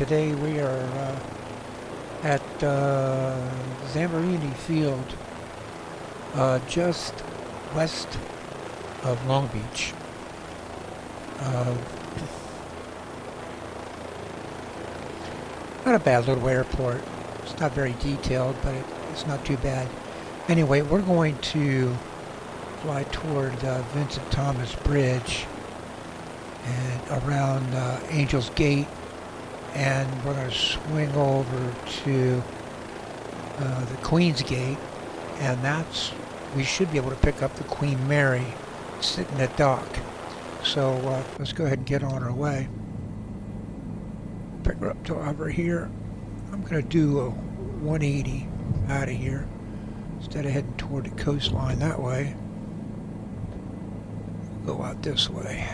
Today we are at Zamborini Field, just west of Long Beach. Uh, Not a bad little airport. It's not very detailed, but it's not too bad. Anyway, we're going to fly toward Vincent Thomas Bridge and around Angel's Gate, and we're going to swing over to the Queen's Gate, and we should be able to pick up the Queen Mary sitting at dock. So let's go ahead and get on our way. Pick her up to over here. I'm going to do a 180 out of here instead of heading toward the coastline that way. Go out this way.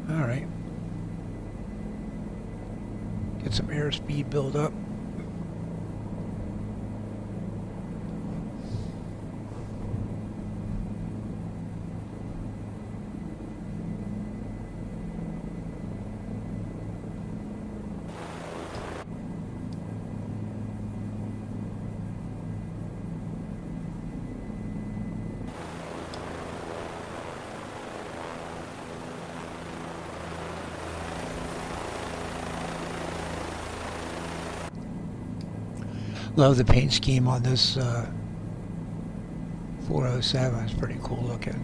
All right. Get some airspeed build up. Love the paint scheme on this 407. It's pretty cool looking.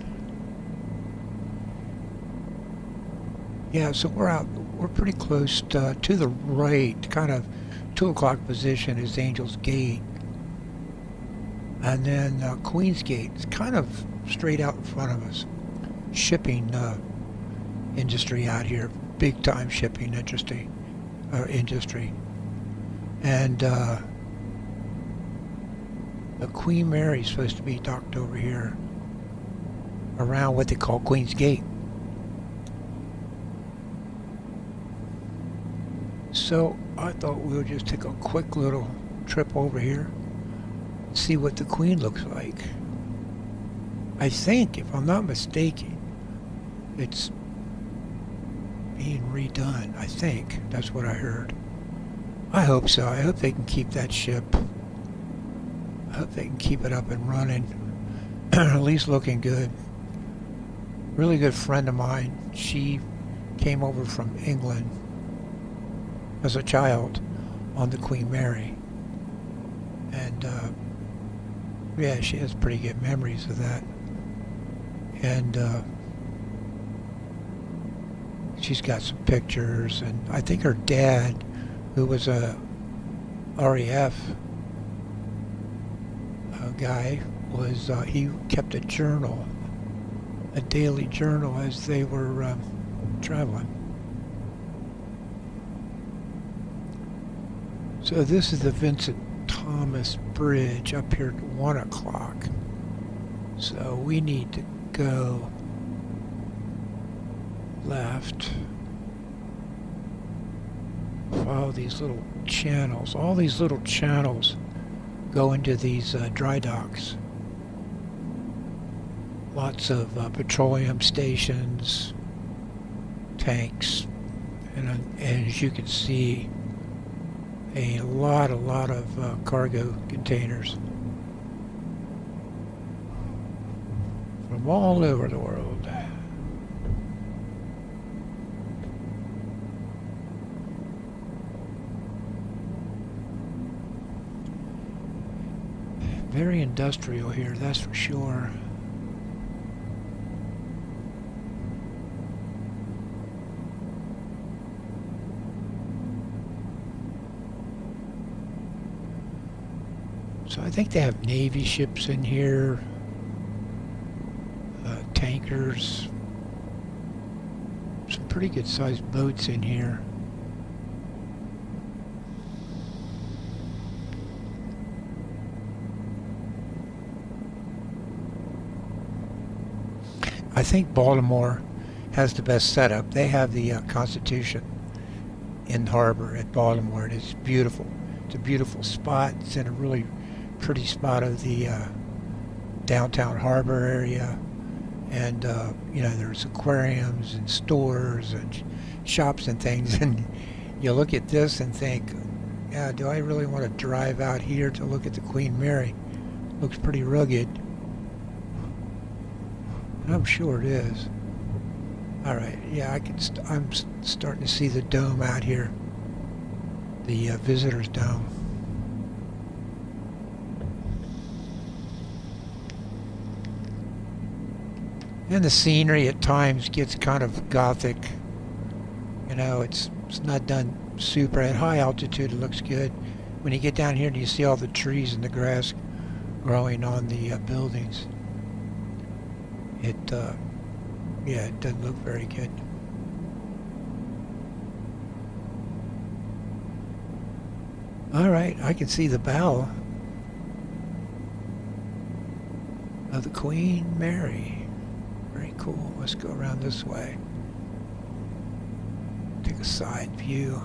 Yeah, so we're pretty close to the right, kind of 2 o'clock position is Angel's Gate. And then Queen's Gate is kind of straight out in front of us. Shipping industry out here, big time shipping industry. And the Queen Mary is supposed to be docked over here around what they call Queen's Gate. So I thought we would just take a quick little trip over here and see what the Queen looks like. I think, if I'm not mistaken, it's being redone. I think that's what I heard. I hope so. I hope they can keep that ship. I hope they can keep it up and running, at least looking good. Really good friend of mine. She came over from England as a child on the Queen Mary. And yeah, she has pretty good memories of that. And she's got some pictures, and I think her dad, who was a RAF guy, was he kept a journal, a daily journal, as they were traveling. So this is the Vincent Thomas Bridge up here at 1 o'clock. So we need to go left. Follow these little channels. All these little channels go into these dry docks. Lots of petroleum stations, tanks, and as you can see, a lot of cargo containers from all over the world. Very industrial here, that's for sure. So I think they have Navy ships in here, tankers, some pretty good sized boats in here. I think Baltimore has the best setup. They have the Constitution in harbor at Baltimore, and it's beautiful. It's a beautiful spot. It's in a really pretty spot of the downtown harbor area, And you know, there's aquariums and stores and shops and things. And you look at this and think, yeah, do I really want to drive out here to look at the Queen Mary? Looks pretty rugged. And I'm sure it is. All right, yeah, I'm starting to see the dome out here, the visitors dome. And the scenery at times gets kind of gothic. You know, it's not done super at high altitude. It looks good. When you get down here and you see all the trees and the grass growing on the buildings, it yeah, it doesn't look very good. All right, I can see the bow of the Queen Mary. Very cool. Let's go around this way. Take a side view.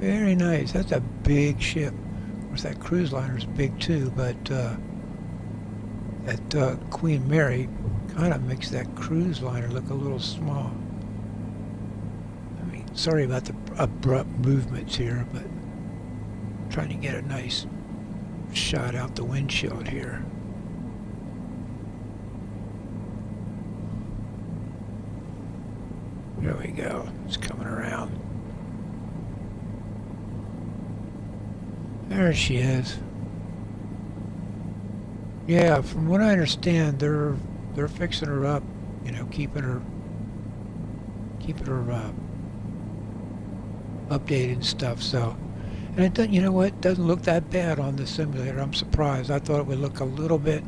Very nice. That's a big ship. Of course, that cruise liner's big too, but that Queen Mary kind of makes that cruise liner look a little small. I mean, sorry about the abrupt movements here, but I'm trying to get a nice shot out the windshield here. There we go. It's coming around. There she is. Yeah, from what I understand, they're fixing her up, you know, keeping her updated and stuff. So, and it doesn't, you know what? It doesn't look that bad on the simulator. I'm surprised. I thought it would look a little bit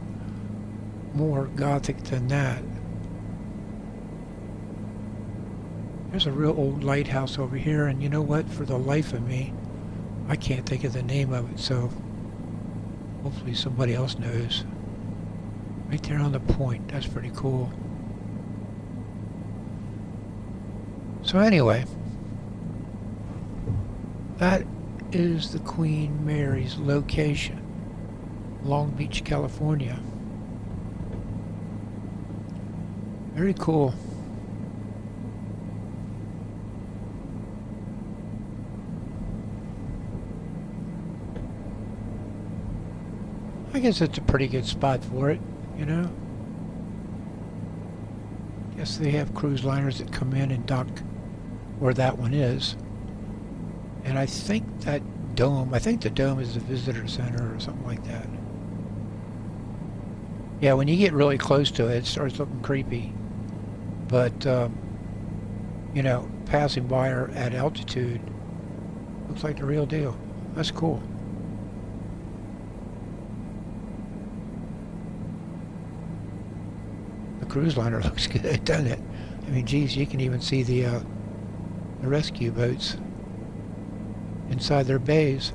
more gothic than that. There's a real old lighthouse over here, and you know what? For the life of me, I can't think of the name of it, so hopefully somebody else knows. Right there on the point. That's pretty cool. So anyway, that is the Queen Mary's location, Long Beach, California. Very cool. I guess it's a pretty good spot for it, you know. Guess they have cruise liners that come in and dock where that one is. And I think the dome is the visitor center or something like that. Yeah, when you get really close to it, it starts looking creepy. But, you know, passing by her at altitude looks like the real deal. That's cool. Cruise liner looks good, doesn't it? I mean, geez, you can even see the rescue boats inside their bays.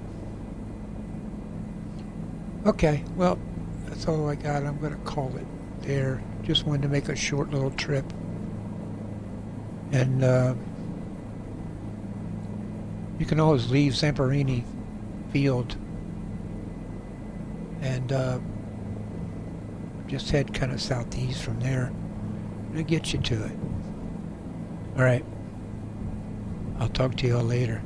Okay, well, that's all I got. I'm going to call it there. Just wanted to make a short little trip. And you can always leave Zamperini Field and just head kind of southeast from there. It'll get you to it. All right. I'll talk to you all later.